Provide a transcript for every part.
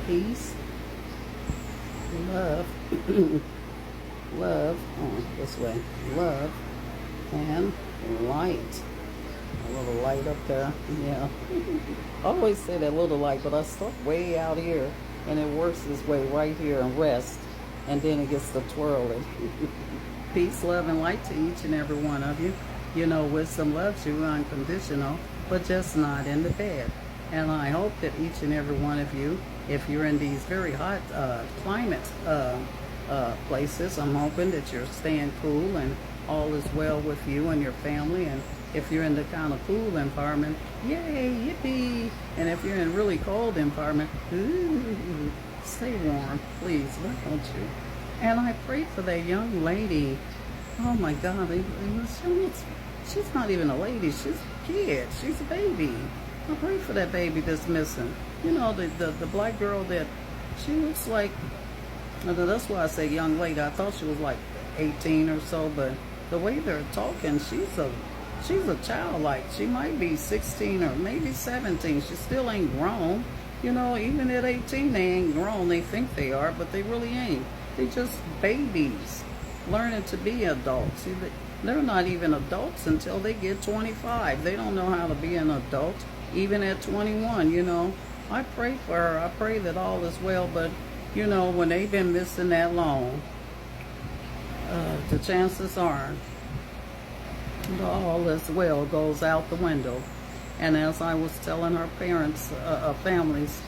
peace, love, love, oh, this way, love, and light. A little light up there, yeah. I always say that little light, but I start way out here, and it works its way right here and rest, and then it gets to twirling. Peace, love, and light to each and every one of you. You know, wisdom loves you unconditional, but just not in the bed. And I hope that each and every one of you, if you're in these very hot climate places, I'm hoping that you're staying cool and all is well with you and your family. And if you're in the kind of cool environment, yay, yippee. And if you're in really cold environment, ooh, stay warm, please, why don't you? And I prayed for that young lady. Oh my God, she's not even a lady, she's a kid, she's a baby. I prayed for that baby that's missing. You know, the black girl that, she looks like, that's why I say young lady. I thought she was like 18 or so, but the way they're talking, she's a child. Like, she might be 16 or maybe 17. She still ain't grown. You know, even at 18, they ain't grown. They think they are, but they really ain't. They just babies learning to be adults. See, they're not even adults until they get 25. They don't know how to be an adult, even at 21, you know. I pray for her. I pray that all is well, but, you know, when they've been missing that long, the chances are all is well goes out the window. And as I was telling her parents, families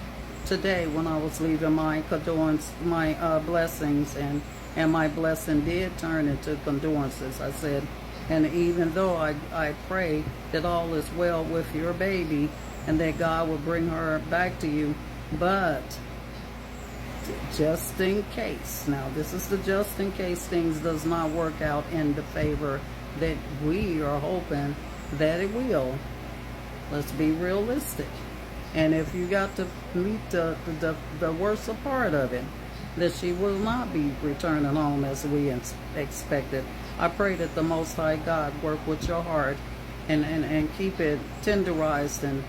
today when I was leaving my condolence, my blessings, and my blessing did turn into condolences. I said, and even though I pray that all is well with your baby and that God will bring her back to you, but just in case, now this is the just in case things does not work out in the favor that we are hoping that it will. Let's be realistic. And if you got to meet the worst part of it, that she will not be returning home as we expected, I pray that the Most High God work with your heart and keep it tenderized and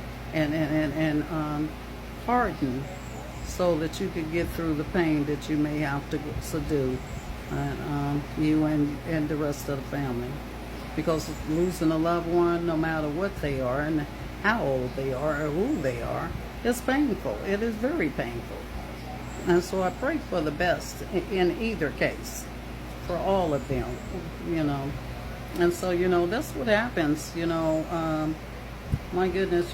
hardened, so that you could get through the pain that you may have to subdue, you and the rest of the family. Because losing a loved one, no matter what they are and how old they are or who they are, is painful. It is very painful. And so I pray for the best in either case, for all of them, you know. And so, you know, that's what happens, you know. My goodness,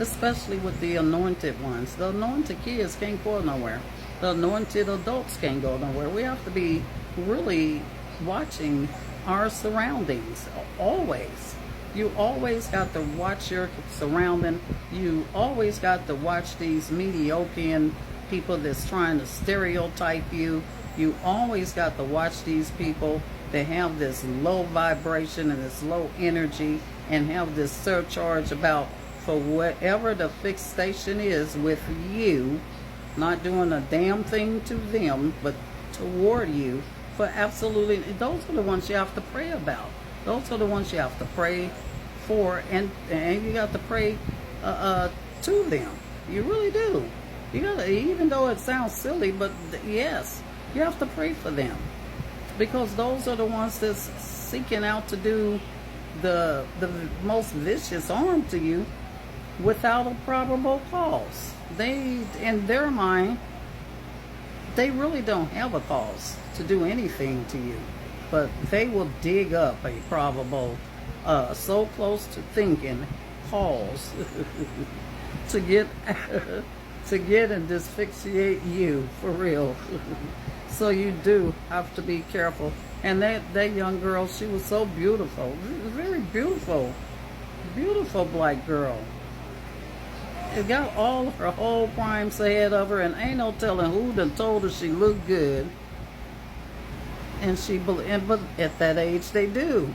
especially with the anointed ones. The anointed kids can't go nowhere. The anointed adults can't go nowhere. We have to be really watching our surroundings, always. You always got to watch your surrounding. You always got to watch these mediocre people that's trying to stereotype you. You always got to watch these people that have this low vibration and this low energy and have this surcharge about, for whatever the fixation is with you, not doing a damn thing to them, but toward you, for absolutely, those are the ones you have to pray about. Those are the ones you have to pray for, and you got to pray to them. You really do. You gotta, even though it sounds silly, but yes, you have to pray for them, because those are the ones that's seeking out to do the most vicious harm to you without a probable cause. They, in their mind, they really don't have a cause to do anything to you, but they will dig up a probable, so close to thinking, cause to get and asphyxiate you, for real. So you do have to be careful. And that young girl, she was so beautiful, very beautiful, beautiful black girl. It got all her whole primes ahead of her, and ain't no telling who done told her she looked good. And but at that age they do.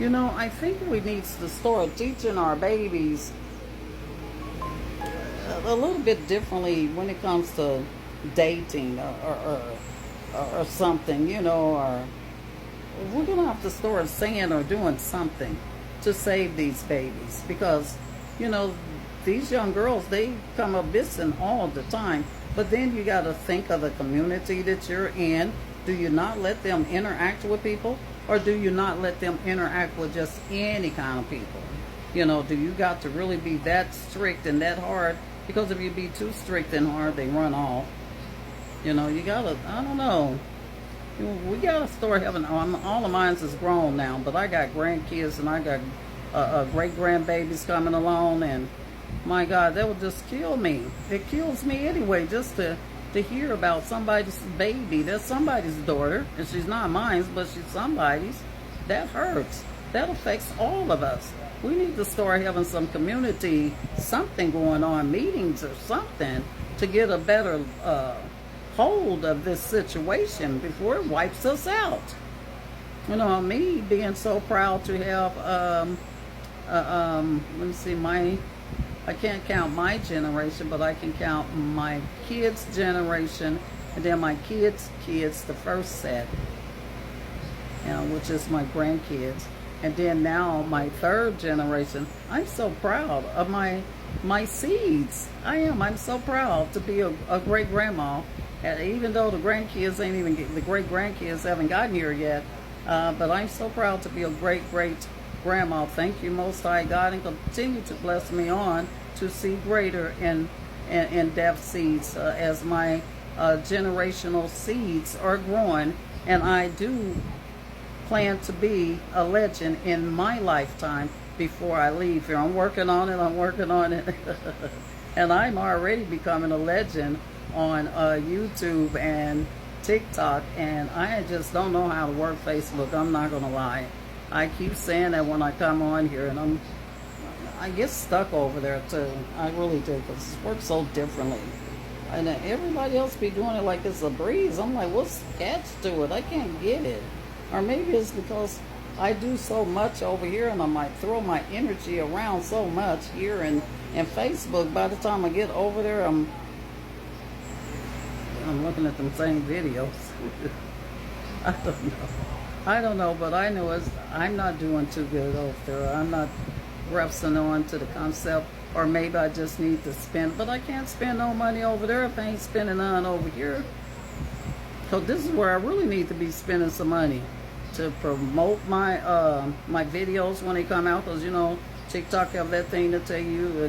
You know, I think we need to start teaching our babies a little bit differently when it comes to dating or something, you know, or we're gonna have to start saying or doing something to save these babies, because, you know, these young girls, they come up missing all the time. But then you got to think of the community that you're in. Do you not let them interact with people? Or do you not let them interact with just any kind of people? You know, do you got to really be that strict and that hard? Because if you be too strict and hard, they run off. You know, you got to, I don't know. We got to start having, all of mine is grown now, but I got grandkids and I got great-grandbabies coming along, and my God, that would just kill me. It kills me anyway, just to hear about somebody's baby. That's somebody's daughter, and she's not mine, but she's somebody's. That hurts. That affects all of us. We need to start having some community, something going on, meetings or something, to get a better hold of this situation before it wipes us out. You know, me being so proud to have, let me see, I can't count my generation, but I can count my kids' generation, and then my kids' kids, the first set, you know, which is my grandkids. And then now my third generation. I'm so proud of my seeds. I am. I'm so proud to be a great grandma. And even though the grandkids ain't even, the great grandkids haven't gotten here yet, but I'm so proud to be a great grandma. Thank you, Most High God, and continue to bless me on to see greater and depth seeds as my generational seeds are growing. And I do plan to be a legend in my lifetime before I leave here. I'm working on it. And I'm already becoming a legend on YouTube and TikTok, and I just don't know how to work Facebook. I'm not gonna lie. I keep saying that when I come on here, and I get stuck over there too. I really do, because it works so differently. And everybody else be doing it like it's a breeze. I'm like, what's the catch to it? I can't get it. Or maybe it's because I do so much over here, and I might throw my energy around so much here in Facebook. By the time I get over there, I'm looking at them same videos. I don't know, but I know I'm not doing too good over there. I'm not pressing on to the concept, or maybe I just need to spend, but I can't spend no money over there if I ain't spending none over here. So this is where I really need to be spending some money to promote my my videos when they come out, because you know TikTok have that thing to tell you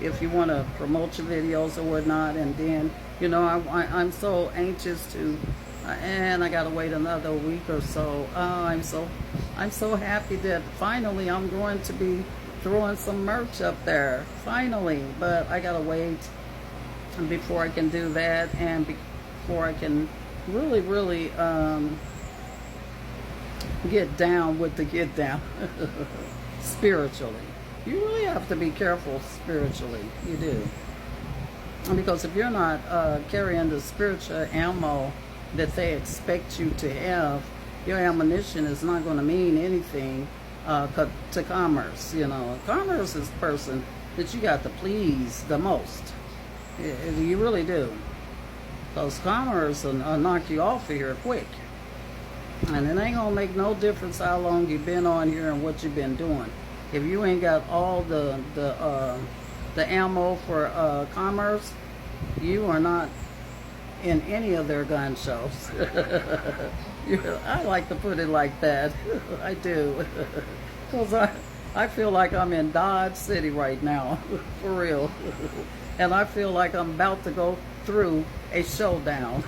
if you want to promote your videos or whatnot. And then you know I'm so anxious to, and I gotta wait another week or so. I'm so happy that finally I'm going to be throwing some merch up there finally, but I gotta wait before I can do that, and before I can really get down with the get down spiritually. You really have to be careful spiritually. You do. Because if you're not carrying the spiritual ammo that they expect you to have, your ammunition is not going to mean anything to commerce. You know, commerce is the person that you got to please the most. You really do. Because commerce will knock you off of here quick. And it ain't going to make no difference how long you've been on here and what you've been doing. If you ain't got all the ammo for commerce, you are not in any of their gun shows. I like to put it like that. I do. Because I feel like I'm in Dodge City right now. For real. And I feel like I'm about to go through a showdown.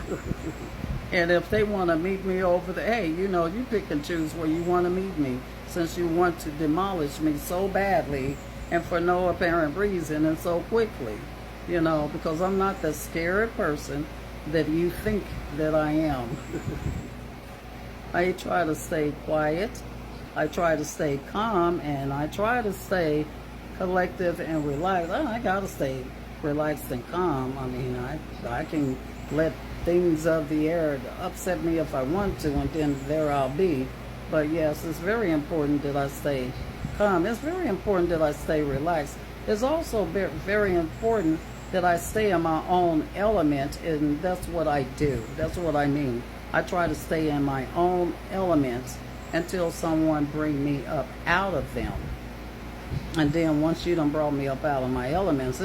And if they want to meet me over there, hey, you know, you pick and choose where you want to meet me, since you want to demolish me so badly and for no apparent reason and so quickly, you know, because I'm not the scary person that you think that I am. I try to stay quiet, I try to stay calm, and I try to stay collective and relaxed. I gotta stay relaxed and calm. I mean, I can let things of the air upset me if I want to, and then there I'll be. But yes, it's very important that I stay calm. It's very important that I stay relaxed. It's also very important that I stay in my own element, and that's what I do. That's what I mean. I try to stay in my own elements until someone bring me up out of them. And then once you done brought me up out of my elements,